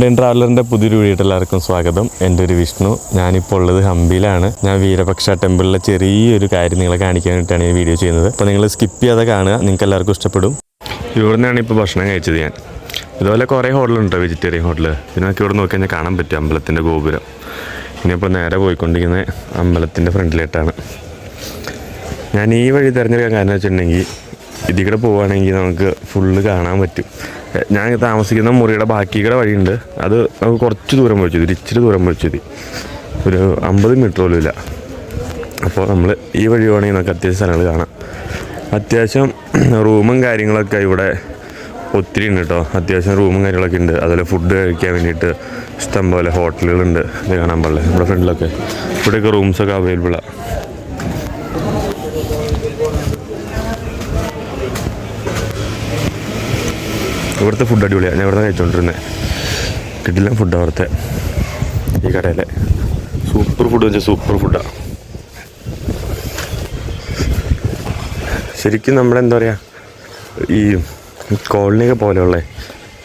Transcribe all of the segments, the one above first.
Indian ട്രാവലറിൻ്റെ പുതിയൊരു വീഡിയോയിൽ എല്ലാവർക്കും സ്വാഗതം. എൻ്റെ ഒരു വിഷ്ണു. ഞാനിപ്പോൾ ഉള്ളത് ഹംപിയിലാണ്. ഞാൻ വീരപക്ഷ ടെമ്പിളിലെ ചെറിയൊരു കാര്യം നിങ്ങളെ കാണിക്കാൻ വേണ്ടിയിട്ടാണ് ഈ വീഡിയോ ചെയ്യുന്നത്. അപ്പോൾ നിങ്ങൾ സ്കിപ്പ് ചെയ്യാതെ കാണുക, നിങ്ങൾക്ക് എല്ലാവർക്കും ഇഷ്ടപ്പെടും. ഇവിടെ നിന്നാണ് ഇപ്പോൾ ഭക്ഷണം കഴിച്ചത് ഞാൻ. ഇതുപോലെ കുറേ ഹോട്ടലുണ്ട്, വെജിറ്റേറിയൻ ഹോട്ടൽ. പിന്നെ നമുക്ക് ഇവിടെ നോക്കി കഴിഞ്ഞാൽ കാണാൻ പറ്റും അമ്പലത്തിൻ്റെ ഗോപുരം. ഇനിയിപ്പോൾ നേരെ പോയിക്കൊണ്ടിരിക്കുന്നത് അമ്പലത്തിൻ്റെ ഫ്രണ്ടിലേട്ടാണ്. ഞാൻ ഈ വഴി തിരഞ്ഞെടുക്കാൻ കാരണം വെച്ചിട്ടുണ്ടെങ്കിൽ ഇതിൽ കൂടെ പോവുകയാണെങ്കിൽ നമുക്ക് ഫുള്ള് കാണാൻ പറ്റും. ഞാൻ താമസിക്കുന്ന മുറിയുടെ ബാക്കിയുടെ വഴിയുണ്ട്, അത് നമുക്ക് കുറച്ച് ദൂരം പോയിച്ചു മതി, ഇച്ചിരി ദൂരം പോയിച്ചു മതി, ഒരു 50 മീറ്റർ പോലും ഇല്ല. അപ്പോൾ നമ്മൾ ഈ വഴി പോകണമെങ്കിൽ നമുക്ക് അത്യാവശ്യം സ്ഥലങ്ങൾ കാണാം. അത്യാവശ്യം റൂമും കാര്യങ്ങളൊക്കെ ഇവിടെ ഒത്തിരി ഉണ്ട് കേട്ടോ. അത്യാവശ്യം റൂമും കാര്യങ്ങളൊക്കെ ഉണ്ട്. അതുപോലെ ഫുഡ് കഴിക്കാൻ വേണ്ടിയിട്ട് ഇഷ്ടംപോലെ ഹോട്ടലുകളുണ്ട്. ഇത് കാണാൻ പാടില്ല, നമ്മുടെ ഫ്രണ്ടിലൊക്കെ ഇവിടെയൊക്കെ റൂംസൊക്കെ അവൈലബിളാണ്. ഇവിടുത്തെ ഫുഡ് അടിപൊളിയാണ്. ഞാൻ ഇവിടെ കഴിച്ചുകൊണ്ടിരുന്നത് കിട്ടില്ല ഫുഡ് അവിടുത്തെ ഈ കടയിലെ സൂപ്പർ ഫുഡ് വെച്ചാൽ സൂപ്പർ ഫുഡാണ്. ശരിക്കും നമ്മുടെ എന്താ പറയുക, ഈ കോളനിയൊക്കെ പോലെയുള്ള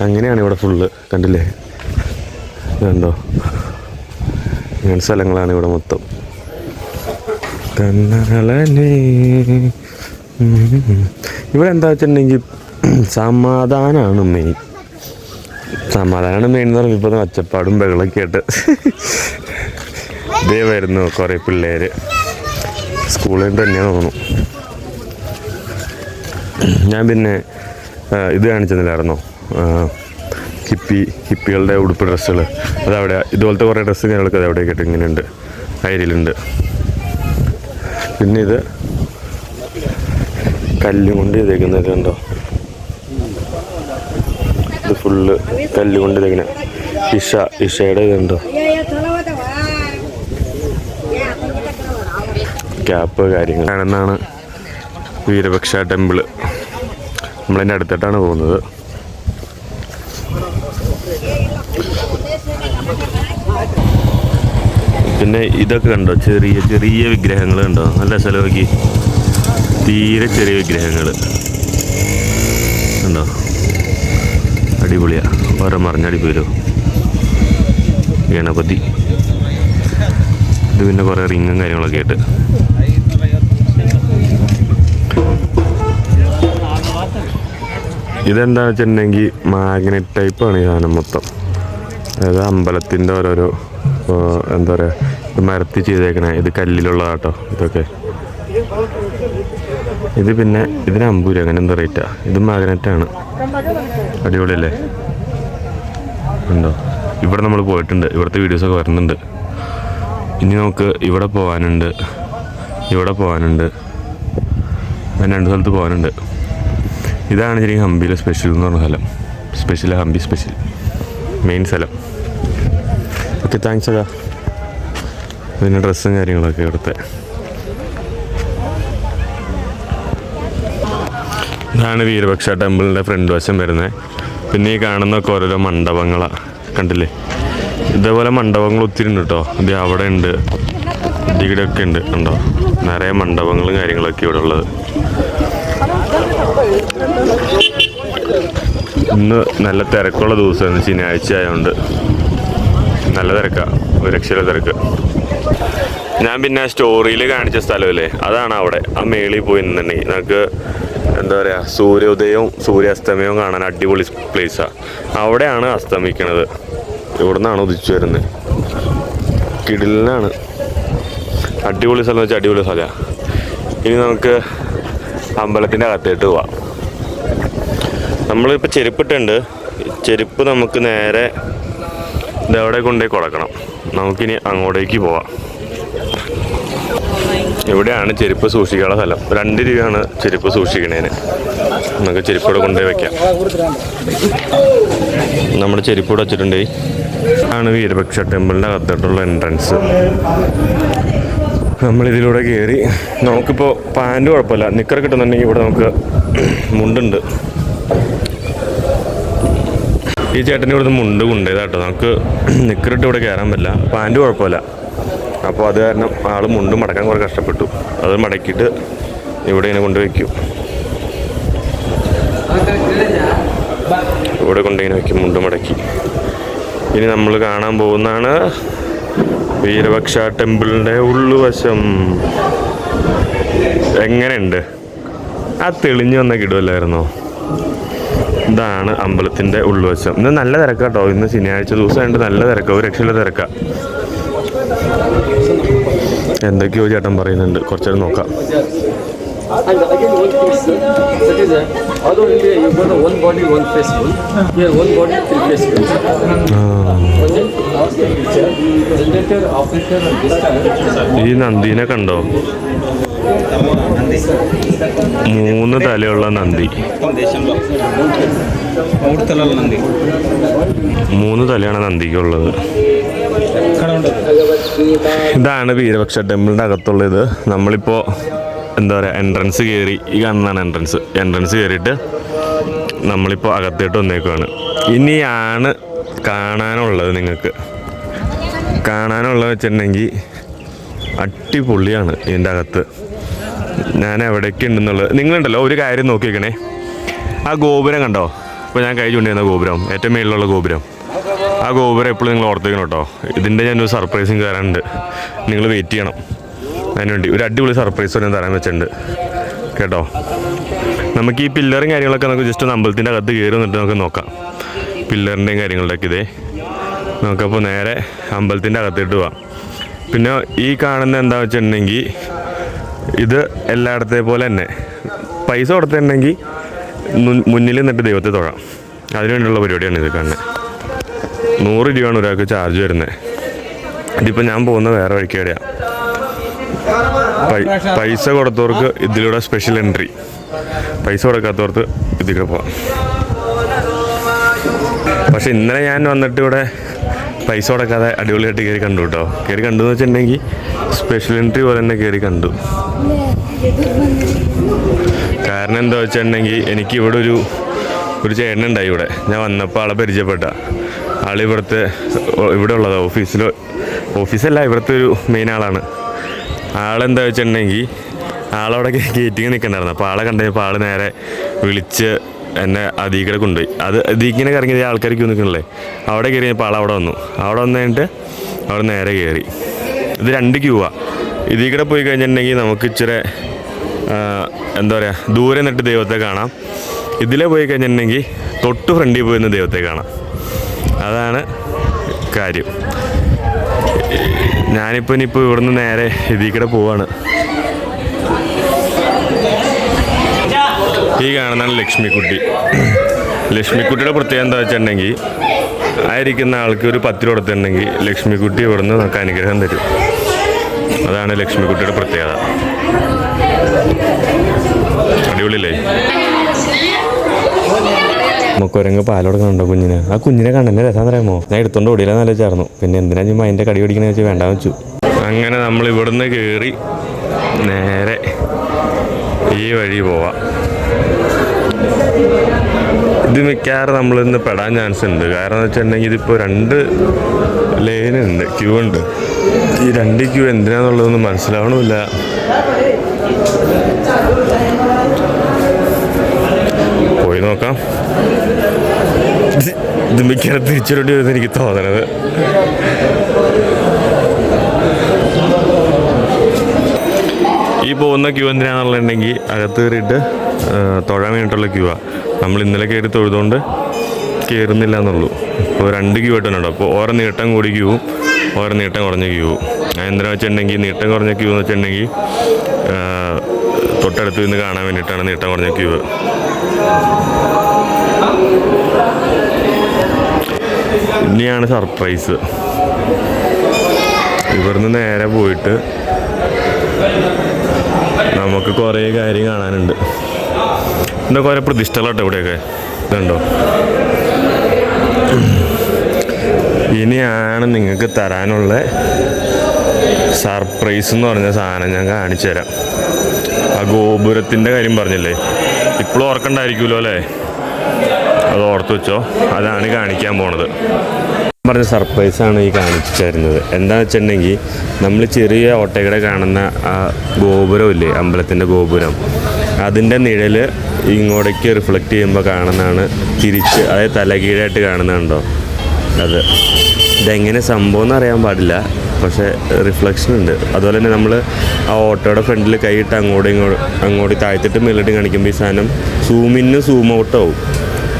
അങ്ങനെയാണ് ഇവിടെ ഫുള്ള്. കണ്ടില്ലേ, ഇതുണ്ടോ, ഇങ്ങനെ സ്ഥലങ്ങളാണ് ഇവിടെ മൊത്തം. ഇവിടെ എന്താ വെച്ചിട്ടുണ്ടെങ്കിൽ സമാധാനമാണ് മെയിൻ. സമാധാനമാണ് മെയിൻ എന്ന് പറയുമ്പോൾ ഇപ്പോൾ ഒച്ചപ്പാടും ബഹളമൊക്കെ ആയിട്ട് ഇതേ വരുന്നു കുറേ പിള്ളേർ. സ്കൂളിൽ തന്നെയാണ് തോന്നുന്നു. ഞാൻ പിന്നെ ഇത് കാണിച്ചെന്നില്ലായിരുന്നോ, ഹിപ്പികളുടെ ഉടുപ്പ് ഡ്രസ്സുകൾ. അതവിടെ ഇതുപോലത്തെ കുറേ ഡ്രസ്സും കാര്യങ്ങളൊക്കെ അത് അവിടെയൊക്കെ ആയിട്ട് ഇങ്ങനെയുണ്ട്, അയരിലുണ്ട്. പിന്നെ ഇത് കല്ലുകൊണ്ട് ചെയ്തേക്കുന്നത് കണ്ടോ, ഇത് ഫുള്ള് കല്ലുകൊണ്ട് ഇതെങ്ങനെ ഇഷയുടെ ഇതുണ്ടോ, ക്യാപ്പ് കാര്യങ്ങളാണെന്നാണ് വീരപക്ഷ ടെമ്പിള്. നമ്മളതിൻ്റെ അടുത്തിട്ടാണ് പോകുന്നത്. പിന്നെ ഇതൊക്കെ കണ്ടോ, ചെറിയ ചെറിയ വിഗ്രഹങ്ങൾ കണ്ടോ, നല്ല സ്ഥലമൊക്കെ, തീരെ ചെറിയ വിഗ്രഹങ്ങൾ കണ്ടോ, അടിപൊളിയാണ്. ഓരോ മറിഞ്ഞടി പോരോ ഗണപതി. ഇത് പിന്നെ കുറേ റിങ്ങും കാര്യങ്ങളൊക്കെ ആയിട്ട്. ഇതെന്താണെന്ന് വെച്ചിട്ടുണ്ടെങ്കിൽ മാഗ്നറ്റ് ടൈപ്പാണ് ഈ സാധനം മൊത്തം. അതായത് അമ്പലത്തിൻ്റെ ഓരോരോ എന്താ പറയുക, ഇത് മരത്തി ചെയ്തേക്കണേ, ഇത് കല്ലിലുള്ളതാട്ടോ ഇതൊക്കെ. ഇത് പിന്നെ ഇതിന് 50 രൂപ അങ്ങനെ എന്താ റേറ്റാണ്. ഇത് മാഗ്നറ്റാണ്. അടിപൊളിയല്ലേ, ഉണ്ടോ. ഇവിടെ നമ്മൾ പോയിട്ടുണ്ട്, ഇവിടുത്തെ വീഡിയോസൊക്കെ വരുന്നുണ്ട്. ഇനി നമുക്ക് ഇവിടെ പോകാനുണ്ട്, ഇവിടെ പോകാനുണ്ട്, അങ്ങനെ 2 സ്ഥലത്ത് പോകാനുണ്ട്. ഇതാണ് ശരിക്കും ഹംപിയിലെ സ്പെഷ്യൽ എന്ന് പറഞ്ഞ സ്ഥലം. സ്പെഷ്യൽ ഹംപി സ്പെഷ്യൽ മെയിൻ സ്ഥലം. ഓക്കെ, താങ്ക്സ് അതാ. പിന്നെ ഡ്രസ്സും കാര്യങ്ങളൊക്കെ ഇവിടുത്തെ. ഇതാണ് വീരപക്ഷ ടെമ്പിളിൻ്റെ ഫ്രണ്ട് വശം വരുന്നത്. പിന്നെ ഈ കാണുന്നൊക്കെ ഓരോരോ മണ്ഡപങ്ങളാണ്, കണ്ടില്ലേ. ഇതേപോലെ മണ്ഡപങ്ങൾ ഒത്തിരി ഉണ്ട് കേട്ടോ. ഇത് അവിടെ ഉണ്ട്, ഇതിവിടെയൊക്കെ ഉണ്ട്, കണ്ടോ, നിറയെ മണ്ഡപങ്ങളും കാര്യങ്ങളൊക്കെ ഇവിടെ ഉള്ളത്. ഇന്ന് നല്ല തിരക്കുള്ള ദിവസമാണ്, ശനിയാഴ്ച ആയതുകൊണ്ട് നല്ല തിരക്കാണ്, ഒരു രക്ഷയിലെ തിരക്ക്. ഞാൻ പിന്നെ സ്റ്റോറിയിൽ കാണിച്ച സ്ഥലമല്ലേ, അതാണ് അവിടെ. ആ മേളിൽ പോയി നിന്നുണ്ടെങ്കിൽ നമുക്ക് എന്താ പറയുക, സൂര്യോദയവും സൂര്യാസ്തമയവും കാണാൻ അടിപൊളി പ്ലേസാണ്. അവിടെയാണ് അസ്തമിക്കണത്, ഇവിടെ നിന്നാണ് ഉദിച്ചു വരുന്നത്. കിടിലനാണ്, അടിപൊളി സ്ഥലം വെച്ചാൽ അടിപൊളി സ്ഥലമാണ്. ഇനി നമുക്ക് അമ്പലത്തിൻ്റെ അകത്തേട്ട് പോവാം. നമ്മളിപ്പോൾ ചെരുപ്പിട്ടുണ്ട്, ചെരുപ്പ് നമുക്ക് നേരെ ഇതെവിടെ കൊണ്ടുപോയി കൊടുക്കണം. നമുക്കിനി അങ്ങോട്ടേക്ക് പോവാം. ഇവിടെയാണ് ചെരുപ്പ് സൂക്ഷിക്കാനുള്ള സ്ഥലം. 2 രൂപയാണ് ചെരുപ്പ് സൂക്ഷിക്കണേന്. നമുക്ക് ചെരുപ്പ് ഇവിടെ കൊണ്ടുപോയി വയ്ക്കാം. നമ്മുടെ ചെരുപ്പ് ഇവിടെ വെച്ചിട്ടുണ്ട്. ആണ് വീരപക്ഷ ടെമ്പിളിൻ്റെ അകത്തോട്ടുള്ള എൻട്രൻസ്. നമ്മളിതിലൂടെ കയറി. നമുക്കിപ്പോൾ പാൻറ് കുഴപ്പമില്ല, നിക്കർ കിട്ടുന്നുണ്ടെങ്കിൽ ഇവിടെ നമുക്ക് മുണ്ടുണ്ട്. ഈ ചേട്ടൻ്റെ ഇവിടുന്ന് മുണ്ട് കൊണ്ടുപോയതാട്ടോ. നമുക്ക് നിക്കറിട്ട് ഇവിടെ കയറാൻ പറ്റില്ല, പാൻറ് കുഴപ്പമില്ല. അപ്പോൾ അത് കാരണം ആൾ മുണ്ട് മടക്കാൻ കുറേ കഷ്ടപ്പെട്ടു. അത് മടക്കിയിട്ട് ഇവിടെ ഇങ്ങനെ കൊണ്ടുവയ്ക്കും. ഇവിടെ കൊണ്ടിങ്ങനെ വയ്ക്കും, മുണ്ട് മടക്കി. ഇനി നമ്മൾ കാണാൻ പോകുന്നതാണ് വീരപക്ഷ ടെമ്പിളിൻ്റെ ഉള്ളുവശം. എങ്ങനെയുണ്ട്? ആ തെളിഞ്ഞു വന്ന കിടുവല്ലായിരുന്നോ? ഇതാണ് അമ്പലത്തിൻ്റെ ഉള്ളുവശം. ഇന്ന് നല്ല തിരക്കാട്ടോ. ഇന്ന് ശനിയാഴ്ച ദിവസമായിട്ട് നല്ല തിരക്കാണ്. ഒരു രക്ഷയില്ല തിരക്കാണ്. എന്തൊക്കെയോ ചേട്ടൻ പറയുന്നുണ്ട്. കുറച്ചേരം നോക്കാം. ഈ നന്ദീനെ കണ്ടോ? 3 തലയുള്ള നന്ദി. 3 തലയാണ് നന്ദിക്കുള്ളത്. ഇതാണ് വീരപക്ഷ ടെമ്പിളിൻ്റെ അകത്തുള്ളത്. നമ്മളിപ്പോൾ എന്താ പറയുക, എൻട്രൻസ് കയറി. ഈ കാണുന്നതാണ് എൻട്രൻസ് കയറിയിട്ട് നമ്മളിപ്പോൾ അകത്തോട്ട് വന്നേക്കുവാണ്. ഇനിയാണ് കാണാനുള്ളത്. നിങ്ങൾക്ക് കാണാനുള്ളത് വെച്ചിട്ടുണ്ടെങ്കിൽ അടിപൊളിയാണ് ഇതിൻ്റെ അകത്ത്. ഞാൻ എവിടേക്ക് ഉണ്ടെന്നുള്ളത് നിങ്ങളുണ്ടല്ലോ ഒരു കാര്യം നോക്കിയേക്കണേ. ആ ഗോപുരം കണ്ടോ? ഇപ്പോൾ ഞാൻ കൈ ചൂണ്ടിരുന്ന ഗോപുരം, ഏറ്റവും മേളിലുള്ള ഗോപുരം. ആ ഗോപുരം എപ്പോഴും നിങ്ങൾ ഓർത്തേക്കണം കേട്ടോ. ഇതിൻ്റെ ഞാനൊരു സർപ്രൈസും കയറാനുണ്ട്. നിങ്ങൾ വെയിറ്റ് ചെയ്യണം. അതിനുവേണ്ടി ഒരു അടിപൊളി സർപ്രൈസ് ഞാൻ തരാൻ വെച്ചിട്ടുണ്ട് കേട്ടോ. നമുക്ക് ഈ പില്ലറും കാര്യങ്ങളൊക്കെ നമുക്ക് ജസ്റ്റ് ഒന്ന് അമ്പലത്തിൻ്റെ അകത്ത് കയറി വന്നിട്ട് നമുക്ക് നോക്കാം. പില്ലറിൻ്റെയും കാര്യങ്ങളുടെയൊക്കെ ഇതേ നമുക്കപ്പോൾ നേരെ അമ്പലത്തിൻ്റെ അകത്തിട്ട് പോവാം. പിന്നെ ഈ കാണുന്ന എന്താ വെച്ചിട്ടുണ്ടെങ്കിൽ ഇത് എല്ലായിടത്തെ പോലെ തന്നെ പൈസ കൊടുത്തിട്ടുണ്ടെങ്കിൽ മുന്നിൽ നിന്നിട്ട് ദൈവത്തെ തൊഴാം. അതിനുവേണ്ടിയുള്ള പരിപാടിയാണ് ഇത് കാണുന്നത്. 100 രൂപയാണ് ഒരാൾക്ക് ചാർജ് വരുന്നത്. ഇതിപ്പോൾ ഞാൻ പോകുന്ന വേറെ വഴിക്കേടെയാണ്. പൈസ കൊടുത്തവർക്ക് ഇതിലൂടെ സ്പെഷ്യൽ എൻട്രി, പൈസ കൊടുക്കാത്തവർക്ക് ഇതിലൂടെ പോവാം. പക്ഷെ ഇന്നലെ ഞാൻ വന്നിട്ട് ഇവിടെ പൈസ കൊടുക്കാതെ അടിപൊളിയായിട്ട് കയറി കണ്ടു കേട്ടോ. കയറി കണ്ടു എന്ന് വെച്ചിട്ടുണ്ടെങ്കിൽ സ്പെഷ്യൽ എൻട്രി പോലെ തന്നെ കയറി കണ്ടു. കാരണം എന്താ വെച്ചിട്ടുണ്ടെങ്കിൽ എനിക്ക് ഇവിടെ ഒരു ചേട്ടനുണ്ടായി. ഇവിടെ ഞാൻ വന്നപ്പോൾ ആളെ പരിചയപ്പെട്ട ആൾ ഇവിടെ ഉള്ളത് ഓഫീസല്ല, ഇവിടുത്തെ ഒരു മെയിൻ ആളാണ്. ആളെന്താ വെച്ചിട്ടുണ്ടെങ്കിൽ ആളവിടെ ഗേറ്റിങ് നിൽക്കണ്ടായിരുന്നു. അപ്പോൾ ആളെ കണ്ടപ്പോൾ ആൾ നേരെ വിളിച്ച് എന്നെ അതീക്കടെ കൊണ്ടുപോയി. അതീക്കിനെ കറങ്ങിയ ആൾക്കാർക്ക് നിൽക്കണല്ലേ, അവിടെ കയറിയപ്പോൾ ആളവിടെ വന്നു. അവിടെ വന്നു കഴിഞ്ഞിട്ട് അവിടെ നേരെ കയറി. ഇത് 2 ക്യൂവാണ്. ഇതിൽ പോയി കഴിഞ്ഞിട്ടുണ്ടെങ്കിൽ നമുക്ക് ഇച്ചിരി എന്താ പറയുക, ദൂരെ നിന്നിട്ട് ദൈവത്തെ കാണാം. ഇതിലെ പോയി കഴിഞ്ഞിട്ടുണ്ടെങ്കിൽ തൊട്ട് ഫ്രണ്ടിൽ പോയിരുന്ന ദൈവത്തെ കാണാം. അതാണ് കാര്യം. ഇനിയിപ്പോൾ ഇവിടുന്ന് നേരെ ഇതിൽ പോവാണ്. ഈ കാണുന്നതാണ് ലക്ഷ്മിക്കുട്ടി. ലക്ഷ്മിക്കുട്ടിയുടെ പ്രത്യേകത എന്താ വെച്ചിട്ടുണ്ടെങ്കിൽ ആയിരിക്കുന്ന ആൾക്ക് ഒരു 10 രൂപ കൊടുത്തിട്ടുണ്ടെങ്കിൽ ലക്ഷ്മിക്കുട്ടി ഇവിടുന്ന് നമുക്ക് അനുഗ്രഹം തരും. അതാണ് ലക്ഷ്മിക്കുട്ടിയുടെ പ്രത്യേകത. അടിപൊളിയല്ലേ? നമുക്കൊരങ്ങ് പാലോടെ കണ്ടോ കുഞ്ഞിനെ? ആ കുഞ്ഞിനെ കണ്ടെന്നെ രസം അറിയാമോ? ഞാൻ എടുത്തോണ്ട് ഓടിയില്ലെന്ന് ആലോചിച്ചായിരുന്നു. പിന്നെ എന്തിനാ ഞാൻ അതിൻ്റെ കടി പിടിക്കണമെന്ന് വെച്ചാൽ വേണ്ടാന്ന് വെച്ചു. അങ്ങനെ നമ്മൾ ഇവിടുന്ന് കയറി നേരെ ഈ വഴി പോവാം. ഇത് മിക്കവാറും നമ്മളിന്ന് പെടാൻ ചാൻസ് ഉണ്ട്. കാരണം എന്ന് വെച്ചിട്ടുണ്ടെങ്കിൽ ഇതിപ്പോൾ 2 ലൈനുണ്ട്, ക്യൂ ഉണ്ട്. ഈ 2 ക്യൂ എന്തിനാന്നുള്ളതൊന്നും മനസ്സിലാവണമില്ല. പോയി നോക്കാം. ഇത് മിക്കവാറും തിരിച്ചുവിടേണ്ടി വരുമെന്ന് എനിക്ക് തോന്നണത്. ഈ പോകുന്ന ക്യൂ എന്തിനാണെന്നുണ്ടെങ്കിൽ അകത്ത് കയറിയിട്ട് തൊഴാൻ വേണ്ടിയിട്ടുള്ള ക്യൂവാണ്. നമ്മൾ ഇന്നലെ കയറി തൊഴുതുകൊണ്ട് കയറുന്നില്ല എന്നുള്ളൂ. ഇപ്പോൾ 2 ക്യൂ ആയിട്ടുണ്ടോ. അപ്പോൾ ഓരോ നീട്ടം കൂടി ക്യൂവും ഓരോ നീട്ടം കുറഞ്ഞ ക്യൂവും. എന്തിനാ വെച്ചിട്ടുണ്ടെങ്കിൽ നീട്ടം കുറഞ്ഞ ക്യൂ എന്ന് വെച്ചിട്ടുണ്ടെങ്കിൽ തൊട്ടടുത്ത് നിന്ന് കാണാൻ വേണ്ടിയിട്ടാണ് നീട്ടം കുറഞ്ഞ ക്യൂവ്. ഇനിയാണ് സർപ്രൈസ്. ഇവിടുന്ന് നേരെ പോയിട്ട് നമുക്ക് കുറേ കാര്യം കാണാനുണ്ട്. എന്താ കുറേ പ്രതിഷ്ഠകളാട്ടോ ഇവിടെയൊക്കെ. ഇതുണ്ടോ? ഇനിയാണ് നിങ്ങൾക്ക് തരാനുള്ള സർപ്രൈസ് എന്ന് പറഞ്ഞ സാധനം ഞാൻ കാണിച്ചു തരാം. ആ ഗോപുരത്തിൻ്റെ കാര്യം പറഞ്ഞില്ലേ, ഇപ്പോഴും ഓർക്കണ്ടായിരിക്കുമല്ലോ അല്ലേ? അത് ഓർത്ത് വെച്ചോ. അതാണ് കാണിക്കാൻ പോണത്. പറഞ്ഞ സർപ്രൈസാണ് ഈ കാണിച്ചു തരുന്നത്. എന്താണെന്ന് വെച്ചിട്ടുണ്ടെങ്കിൽ നമ്മൾ ചെറിയ ഓട്ടയുടെ കാണുന്ന ആ ഗോപുരമില്ലേ, അമ്പലത്തിൻ്റെ ഗോപുരം, അതിൻ്റെ നിഴൽ ഇങ്ങോട്ടേക്ക് റിഫ്ലക്റ്റ് ചെയ്യുമ്പോൾ കാണുന്നതാണ് തിരിച്ച്, അതായത് തലകീഴായിട്ട് കാണുന്നുണ്ടോ? അത് ഇതെങ്ങനെ സംഭവം എന്ന് അറിയാൻ പാടില്ല, പക്ഷേ റിഫ്ലക്ഷൻ ഉണ്ട്. അതുപോലെ തന്നെ നമ്മൾ ആ ഓട്ടോയുടെ ഫ്രണ്ടിൽ കൈയിട്ട് അങ്ങോട്ട് താഴ്ത്തിട്ട് മേളിട്ട് കാണിക്കുമ്പോൾ ഈ സാധനം സൂമിന് സൂം ഔട്ടാവും.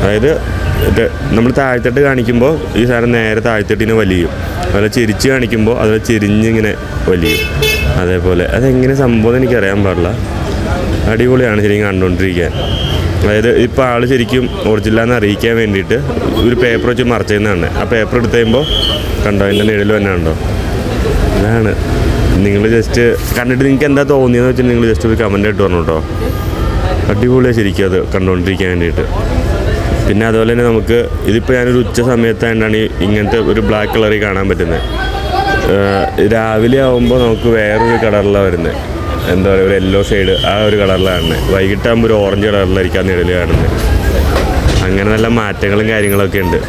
അതായത് നമ്മൾ താഴ്ത്തിട്ട് കാണിക്കുമ്പോൾ ഈ സാധനം നേരെ താഴ്ത്തിട്ടിനെ വലിയും, അതുപോലെ ചിരിച്ച് കാണിക്കുമ്പോൾ അതുപോലെ ചിരിഞ്ഞിങ്ങനെ വലിയും. അതേപോലെ അതെങ്ങനെ സംഭവം എനിക്കറിയാൻ പാടില്ല. അടിപൊളിയാണ് ശരിക്കും കണ്ടുകൊണ്ടിരിക്കാൻ. അതായത് ഇപ്പോൾ ആൾ ശരിക്കും ഒറിജിനലാന്ന് അറിയിക്കാൻ വേണ്ടിയിട്ട് ഒരു പേപ്പർ വെച്ച് മറച്ചതെന്നാണ്. ആ പേപ്പർ എടുത്ത് കഴിയുമ്പോൾ കണ്ടോ അതിൻ്റെ നിഴൽ തന്നെ ഉണ്ടോ. അതാണ് നിങ്ങൾ ജസ്റ്റ് കണ്ടിട്ട് നിങ്ങൾക്ക് എന്താ തോന്നിയെന്ന് വെച്ചാൽ നിങ്ങൾ ജസ്റ്റ് ഒരു കമൻ്റ് ആയിട്ട് പറഞ്ഞു കേട്ടോ. അടിപൊളിയാണ് ശരിക്കും അത് കണ്ടുകൊണ്ടിരിക്കാൻ വേണ്ടിയിട്ട്. പിന്നെ അതുപോലെ തന്നെ നമുക്ക് ഇതിപ്പോൾ ഞാനൊരു ഉച്ച സമയത്തായതുകൊണ്ടാണ് ഇങ്ങനത്തെ ഒരു ബ്ലാക്ക് കളറിൽ കാണാൻ പറ്റുന്നത്. രാവിലെ ആകുമ്പോൾ നമുക്ക് വേറൊരു കളറിലാണ് വരുന്നത്, എന്താ പറയുക, ഒരു യെല്ലോ ഷെയ്ഡ്, ആ ഒരു കളറിലാണ് കാണുന്നത്. വൈകിട്ടാകുമ്പോൾ ഒരു ഓറഞ്ച് കളറിലായിരിക്കും ആ നിഴൽ കാണുന്നത്. അങ്ങനെ നല്ല മാറ്റങ്ങളും കാര്യങ്ങളൊക്കെ ഉണ്ട്.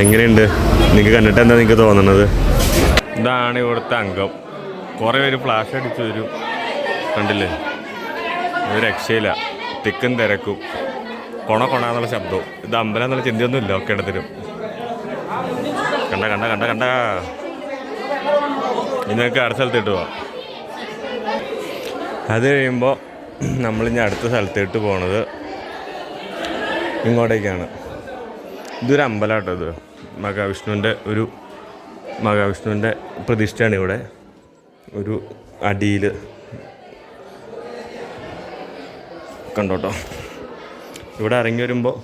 എങ്ങനെയുണ്ട് നിങ്ങൾക്ക് കണ്ടിട്ട് എന്താ നിങ്ങൾക്ക് തോന്നുന്നത്? ഇതാണ് ഇവിടുത്തെ അംഗം. കുറേ പേര് ഫ്ലാഷ് അടിച്ച് വരും, കണ്ടില്ലേ? ഒരു രക്ഷയില്ല, തിക്കും തിരക്കും, കൊണന്നുള്ള ശബ്ദവും. ഇത് അമ്പലം എന്നുള്ള ചിന്തയൊന്നുമില്ല, ഒക്കെ ഇടത്തിലും. കണ്ട ഇന്നൊക്കെ അടുത്ത സ്ഥലത്തിട്ട് പോവാം. അത് കഴിയുമ്പോൾ നമ്മളിനി അടുത്ത സ്ഥലത്തേട്ട് പോണത് ഇങ്ങോട്ടേക്കാണ്. ഇതൊരു അമ്പലം കേട്ടോ. ഇത് മഹാവിഷ്ണുവിൻ്റെ പ്രതിഷ്ഠയാണ് ഇവിടെ. ഒരു അടിയിൽ കണ്ടോട്ടോ. ഇവിടെ ഇറങ്ങി വരുമ്പോൾ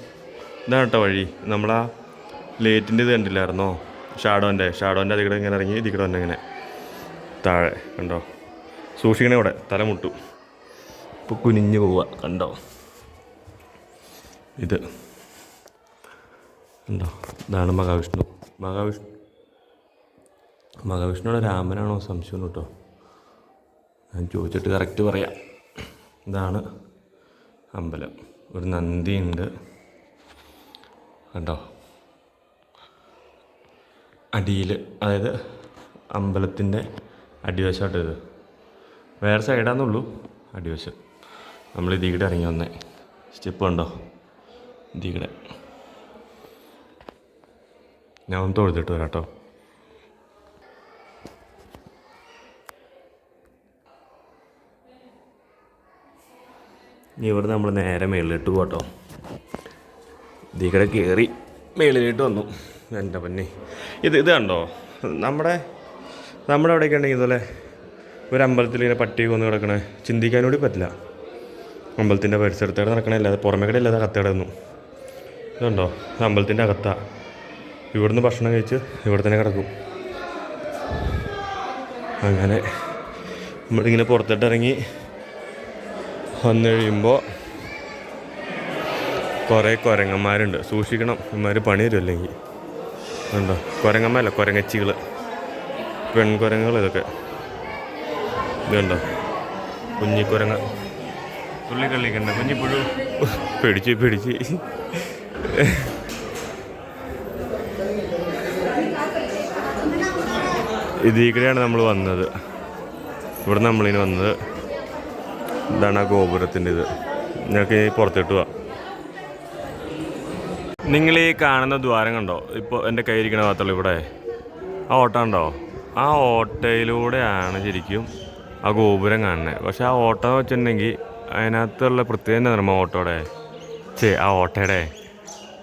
ഇതാണ് കേട്ടോ വഴി. നമ്മളാ ലേറ്റിൻ്റെ ഇത് കണ്ടില്ലായിരുന്നോ, ഷാഡോൻ്റെ അതികൂടെ ഇങ്ങനെ ഇറങ്ങി ഇതികൂടെ തന്നെ ഇങ്ങനെ താഴെ കണ്ടോ. സൂക്ഷിക്കണേ, ഇവിടെ തലമുട്ടു. ഇപ്പോൾ കുനിഞ്ഞു പോവുക കണ്ടോ. ഇത് കണ്ടോ, ഇതാണ് മഹാവിഷ്ണുവിടെ രാമനാണോ സംശയം കേട്ടോ. ഞാൻ ചോദിച്ചിട്ട് കറക്റ്റ് പറയാം. ഇതാണ് അമ്പലം. ഒരു നന്ദിയുണ്ട് കണ്ടോ അടിയിൽ. അതായത് അമ്പലത്തിൻ്റെ അടിവശമായിട്ട് ഇത്. വേറെ സൈഡാണെന്നുള്ളൂ അടിവശം. നമ്മൾ ഇതികൂടെ ഇറങ്ങി വന്നേ. സ്റ്റെപ്പ് കണ്ടോ, ഇതികൂടെ. ഞാൻ ഒന്ന് തൊഴുതിട്ട് വരാം കേട്ടോ. ഇനി ഇവിടെ നമ്മൾ നേരെ മേളിലിട്ട് പോട്ടോ. ഇതികൂടെ കയറി മേളിലിട്ട് വന്നു. എൻ്റെ പൊന്നെ, ഇത് കണ്ടോ, നമ്മുടെ അവിടെയൊക്കെ ഉണ്ടെങ്കിൽ ഇതുപോലെ ഒരു അമ്പലത്തിൽ ഇങ്ങനെ പട്ടി കൊന്ന് കിടക്കണേ ചിന്തിക്കാനൂടി പറ്റില്ല. അമ്പലത്തിൻ്റെ പരിസരത്തേടെ നടക്കണേ, അല്ലാതെ പുറമേ കൂടെ അല്ലാതെ കത്തേടൊന്നും. ഇതുണ്ടോ, അമ്പലത്തിൻ്റെ അകത്താ. ഇവിടുന്ന് ഭക്ഷണം കഴിച്ച് ഇവിടെ തന്നെ കിടക്കും. അങ്ങനെ നമ്മളിങ്ങനെ പുറത്തോട്ട് ഇറങ്ങി വന്നു കഴിയുമ്പോൾ കുറേ കുരങ്ങന്മാരുണ്ട്. സൂക്ഷിക്കണം, ഇവന്മാർ പണി തരും അല്ലെങ്കിൽ. ഉണ്ടോ, കുരങ്ങന്മാരല്ല, കുരങ്ങച്ചികൾ, പെൺകുരങ്ങുകൾ. ഇതൊക്കെ ഇതുണ്ടോ, കുഞ്ഞിക്കുരങ്ങ. തുള്ളി കളിക്കണ്ട കുഞ്ഞിപ്പുഴു. പിടിച്ച് ഇതിലേക്കാണ് നമ്മൾ വന്നത്. ഇവിടെ നമ്മളിനി വന്നത് ഇതാണ് ആ ഗോപുരത്തിൻ്റെ ഇത്. ഞങ്ങൾക്ക് പുറത്തിട്ട് പോവാം. നിങ്ങൾ ഈ കാണുന്ന ദ്വാരം കണ്ടോ, ഇപ്പോൾ എൻ്റെ കയ്യിരിക്കണ ഭാഗത്തുള്ള ഇവിടെ ആ ഓട്ട ഉണ്ടോ, ആ ഓട്ടയിലൂടെയാണ് ശരിക്കും ആ ഗോപുരം കാണുന്നത്. പക്ഷെ ആ ഓട്ടം എന്ന് വെച്ചിട്ടുണ്ടെങ്കിൽ അതിനകത്തുള്ള പ്രത്യേകത എന്താ പറയുക, ആ ഓട്ടയുടെ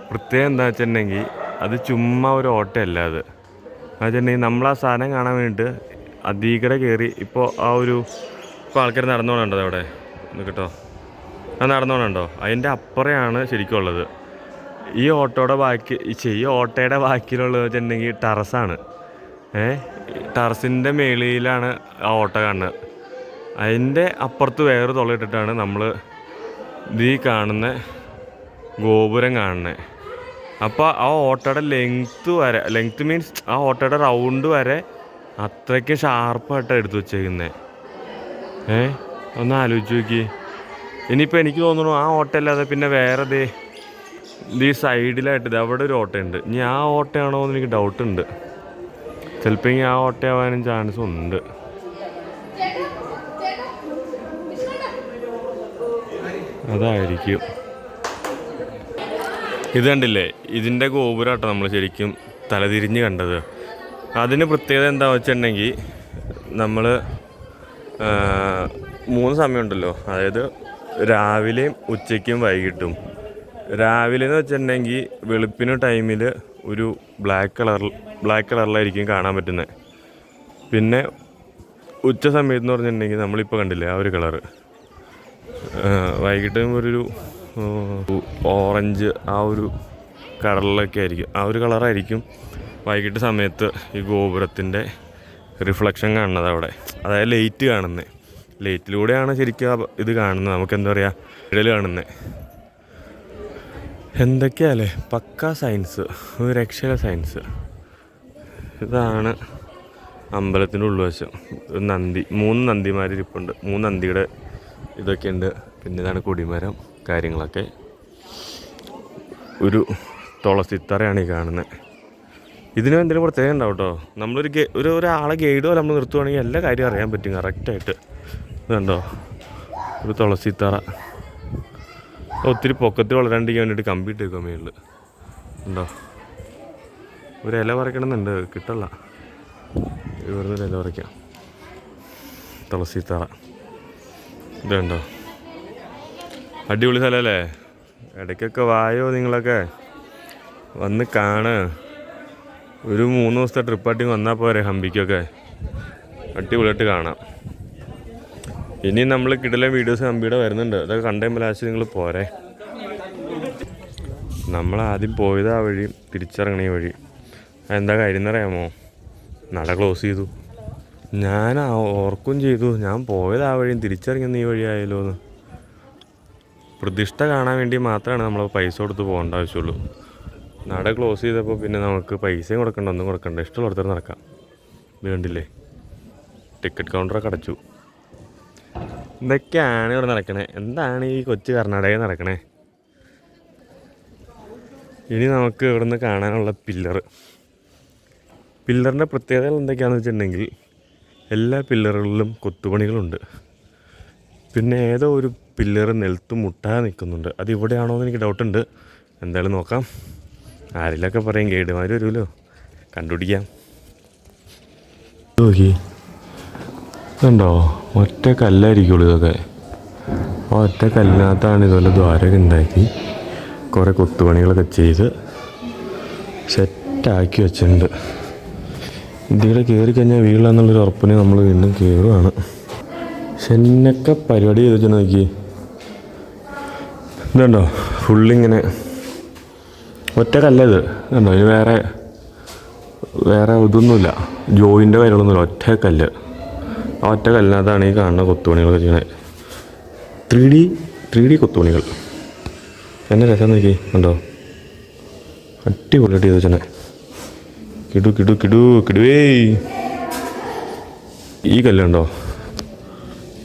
പ്രത്യേകം എന്താ വെച്ചിട്ടുണ്ടെങ്കിൽ അത് ചുമ്മാ ഒരു ഓട്ടയല്ല. അത് വെച്ചിട്ടുണ്ടെങ്കിൽ നമ്മൾ ആ സാധനം കാണാൻ വേണ്ടിയിട്ട് അധീകര കയറി ഇപ്പോൾ ഇപ്പോൾ ആൾക്കാർ നടന്നുകൊണ്ടുണ്ടോ അവിടെ കേട്ടോ, ആ നടന്നുകൊണ്ടുണ്ടോ, അതിൻ്റെ അപ്പുറയാണ് ശരിക്കും ഉള്ളത്. ഈ ഓട്ടയുടെ ബാക്കിയിലുള്ളത് വെച്ചിട്ടുണ്ടെങ്കിൽ ടെറസാണ്. ടെറസിൻ്റെ മേളിലാണ് ആ ഓട്ട കാണുന്നത്. അതിൻ്റെ അപ്പുറത്ത് വേറെ തുളയിട്ടിട്ടാണ് നമ്മൾ ഈ കാണുന്ന ഗോപുരം കാണുന്നത്. അപ്പോൾ ആ ഓട്ടയുടെ ലെങ്ത്ത് മീൻസ് ആ ഓട്ടയുടെ റൗണ്ട് വരെ അത്രയ്ക്ക് ഷാർപ്പായിട്ടാണ് എടുത്തു വച്ചേക്കുന്നത്. ഒന്ന് ആലോചിച്ച് നോക്കി. ഇനിയിപ്പോൾ എനിക്ക് തോന്നുന്നു ആ ഓട്ടയല്ലാതെ പിന്നെ വേറെ ഈ സൈഡിലായിട്ട് അവിടെ ഒരു ഓട്ടയുണ്ട്. ഇനി ആ ഓട്ടയാണോ എന്ന് എനിക്ക് ഡൗട്ടുണ്ട്. ചിലപ്പോൾ ഇനി ആ ഓട്ടയാവാനും ചാൻസ് ഉണ്ട്. അതായിരിക്കും. ഇത് കണ്ടില്ലേ, ഇതിൻ്റെ ഗോപുരം കേട്ടോ നമ്മൾ ശരിക്കും തലതിരിഞ്ഞ് കണ്ടത്. അതിന് പ്രത്യേകത എന്താണെന്ന് വെച്ചിട്ടുണ്ടെങ്കിൽ നമ്മൾ 3 സമയമുണ്ടല്ലോ, അതായത് രാവിലെയും ഉച്ചയ്ക്കും വൈകിട്ടും. രാവിലെ എന്ന് വെച്ചിട്ടുണ്ടെങ്കിൽ വെളുപ്പിന് ടൈമിൽ ഒരു ബ്ലാക്ക് കളറിലായിരിക്കും കാണാൻ പറ്റുന്നത്. പിന്നെ ഉച്ച സമയത്ത് എന്ന് പറഞ്ഞിട്ടുണ്ടെങ്കിൽ നമ്മളിപ്പോൾ കണ്ടില്ലേ ആ ഒരു കളറ്. വൈകിട്ട് ഒരു ഓറഞ്ച് ആ ഒരു കളറിലൊക്കെ ആയിരിക്കും, ആ ഒരു കളറായിരിക്കും വൈകിട്ട് സമയത്ത് ഈ ഗോപുരത്തിൻ്റെ റിഫ്ലക്ഷൻ കാണുന്നത് അവിടെ. അതായത് ലൈറ്റ് കാണുന്നത്, ലൈറ്റിലൂടെയാണ് ശരിക്കും ഇത് കാണുന്നത്. നമുക്ക് എന്താ പറയുക, ഇടയിൽ കാണുന്നത്. എന്തൊക്കെയാല്ലേ, പക്കാ സയൻസ്, ഒരു രക്ഷയിലെ സയൻസ്. ഇതാണ് അമ്പലത്തിൻ്റെ ഉൾവശം. ഒരു നന്ദി, 3 നന്ദിമാർ ഇരിപ്പുണ്ട്. 3 നന്ദിയുടെ ഇതൊക്കെ ഉണ്ട്. പിന്നെ ഇതാണ് കൊടിമരം കാര്യങ്ങളൊക്കെ. ഒരു തുളസിത്തറയാണ് ഈ കാണുന്നത്. ഇതിന് എന്തെങ്കിലും പ്രത്യേകം ഉണ്ടാവും കേട്ടോ. നമ്മളൊരു ഒരാളെ ഗൈഡോ നമ്മൾ നിർത്തുവാണെങ്കിൽ എല്ലാ കാര്യം അറിയാൻ പറ്റും കറക്റ്റായിട്ട്. ഇതുണ്ടോ, ഒരു തുളസിത്തറ. ഒത്തിരി പൊക്കത്തിൽ വളരാണ്ടിരിക്കാൻ വേണ്ടിയിട്ട് കമ്പിട്ട് വെക്കുക മേളിൽ. ഉണ്ടോ, ഒരു ഇല പറിക്കണമെന്നുണ്ട്, കിട്ടല്ല. ഇവിടുന്ന് ഒരു ഇല പറിക്കാം. തുളസിത്തറ ഇതുണ്ടോ, അടിപൊളി സ്ഥലമല്ലേ. ഇടയ്ക്കൊക്കെ വായോ നിങ്ങളൊക്കെ, വന്ന് കാണ്. ഒരു 3 ദിവസത്തെ ട്രിപ്പായിട്ട് വന്നാൽ പോരെ ഹംപിക്കൊക്കെ, അടിപൊളിയായിട്ട് കാണാം. ഇനി നമ്മൾ കിടലൻ വീഡിയോസ് ഹംപിയുടെ വരുന്നുണ്ട്, അതൊക്കെ കണ്ടുമ്പോൾ ലാസ്റ്റ് നിങ്ങൾ പോരെ. നമ്മളാദ്യം പോയത് ആ വഴി, തിരിച്ചിറങ്ങണ ഈ വഴി. എന്താ കാര്യം എന്നറിയാമോ, നട ക്ലോസ് ചെയ്തു. ഞാൻ ഓർക്കും ചെയ്തു, ഞാൻ പോയത് ആ വഴിയും തിരിച്ചിറങ്ങുന്ന ഈ വഴി ആയാലോ എന്ന്. പ്രതിഷ്ഠ കാണാൻ വേണ്ടി മാത്രമാണ് നമ്മൾ പൈസ കൊടുത്ത് പോകേണ്ട ആവശ്യമുള്ളൂ. നട ക്ലോസ് ചെയ്തപ്പോൾ പിന്നെ നമുക്ക് പൈസയും കൊടുക്കണ്ട, ഒന്നും കൊടുക്കണ്ട, ഇഷ്ടമുള്ളിടത്തോട്ട് നടക്കാം. വേണ്ടില്ലേ, ടിക്കറ്റ് കൗണ്ടറൊക്കെ അടച്ചു. ഇതൊക്കെയാണ് ഇവിടെ നടക്കണേ. എന്താണ് ഈ കൊച്ചു കർണാടകയിൽ നടക്കണേ. ഇനി നമുക്ക് ഇവിടുന്ന് കാണാനുള്ള പില്ലറിൻ്റെ പ്രത്യേകതകൾ എന്തൊക്കെയാണെന്ന് വെച്ചിട്ടുണ്ടെങ്കിൽ എല്ലാ പില്ലറുകളിലും കൊത്തുപണികളുണ്ട്. പിന്നെ ഏതോ ഒരു പില്ലറ് നിലത്ത് മുട്ടാതെ നിൽക്കുന്നുണ്ട്. അത് ഇവിടെയാണോ എന്ന് എനിക്ക് ഡൗട്ടുണ്ട്. എന്തായാലും നോക്കാം. ആരെങ്കിലൊക്കെ പറയും, ഗൈഡുമാർ വരുമല്ലോ, കണ്ടുപിടിക്കാം. നോക്കി കണ്ടോ, ഒറ്റ കല്ലായിരിക്കുള്ളൂ ഇതൊക്കെ. ആ ഒറ്റ കല്ലിനകത്താണ് ഇതുപോലെ ദ്വാരക ഉണ്ടാക്കി കുറേ കൊത്തുപണികളൊക്കെ ചെയ്ത് സെറ്റാക്കി വെച്ചിട്ടുണ്ട്. ഇതിവിടെ കയറി കഴിഞ്ഞാൽ വീഴാന്നുള്ളൊരു ഉറപ്പിന് നമ്മൾ വീണ്ടും കയറുകയാണ്. ശനൊക്കെ പരിപാടി ചെയ്ത് വെച്ചാൽ നോക്കി, ഇതുണ്ടോ ഫുള്ളിങ്ങനെ ഒറ്റ കല്ലത്. ഇതുണ്ടോ, ഇനി വേറെ ഇതൊന്നുമില്ല, ജോയിൻ്റെ കാര്യങ്ങളൊന്നുമില്ല, ഒറ്റ കല്ല്. ആ ഒറ്റ കല്ലിനകത്താണ് ഈ കാണുന്ന കൊത്തുപണികളൊക്കെ ചെയ്യണത്. 3D കൊത്തുപണികൾ. എന്നെ രസം നോക്കി, കണ്ടോ, അടിപൊളിയായിട്ട് ചെയ്ത് വെച്ചേ. കിടുവേ. ഈ കല്ലുണ്ടോ,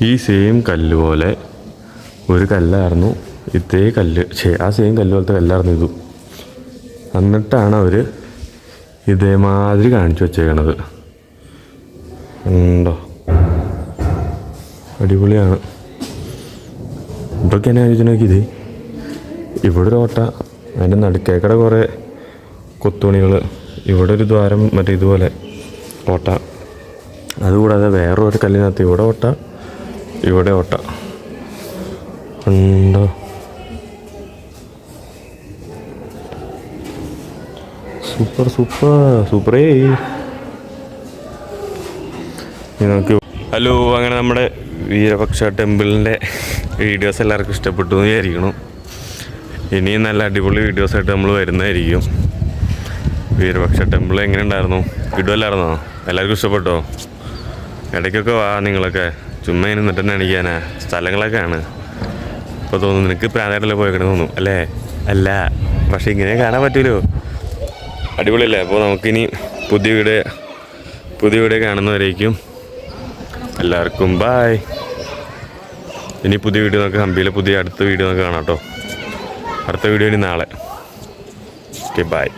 ഈ സെയിം കല്ല് പോലെ ഒരു കല്ലായിരുന്നു ഇതേ കല്ല്. ആ സെയിം കല്ല് പോലത്തെ കല്ലായിരുന്നു ഇതും. എന്നിട്ടാണ് അവർ ഇതേമാതിരി കാണിച്ചു വച്ചേക്കണത്. ഉണ്ടോ, അടിപൊളിയാണ്. ഇതൊക്കെ എന്നെ ആലോചിച്ച് നോക്കിയത്, ഇവിടെ ഒരു ഓട്ട, അതിൻ്റെ നടുക്കേക്കട കുറേ കൊത്തുപണികൾ, ഇവിടെ ഒരു ദ്വാരം മറ്റേ ഇതുപോലെ ഓട്ട. അതുകൂടാതെ വേറൊരു കല്ലിനകത്ത് ഇവിടെ ഓട്ട ഉണ്ടോ. സൂപ്പറേ. നമുക്ക് ഹലോ, അങ്ങനെ നമ്മുടെ വീരപക്ഷ ടെമ്പിളിൻ്റെ വീഡിയോസ് എല്ലാവർക്കും ഇഷ്ടപ്പെട്ടു എന്ന് വിചാരിക്കണം. ഇനിയും നല്ല അടിപൊളി വീഡിയോസായിട്ട് നമ്മൾ വരുന്നതായിരിക്കും. വീരപക്ഷ ടെമ്പിൾ എങ്ങനെ ഉണ്ടായിരുന്നു, കിടുവല്ലായിരുന്നോ? എല്ലാവർക്കും ഇഷ്ടപ്പെട്ടോ? ഇടയ്ക്കൊക്കെ വാ നിങ്ങളൊക്കെ, ചുമ്മാ ഇനി നിന്നിട്ട് തന്നെ അടിക്കാനാ. സ്ഥലങ്ങളൊക്കെ ആണ് ഇപ്പോൾ തോന്നുന്നു. നിനക്ക് പ്രാധാന്യമല്ലേ പോയിക്കണേ തോന്നും അല്ലേ? അല്ല, പക്ഷേ ഇങ്ങനെ കാണാൻ പറ്റുമല്ലോ, അടിപൊളിയല്ലേ? അപ്പോൾ നമുക്കിനി പുതിയ വീഡിയോ കാണുന്നവരേക്കും എല്ലാവർക്കും ബായ്. ഇനി പുതിയ വീഡിയോ നമുക്ക് ഹംപിയിലെ അടുത്ത വീഡിയോ നമുക്ക് കാണാം കേട്ടോ. അടുത്ത വീഡിയോ ഇനി നാളെ. Okay, bye.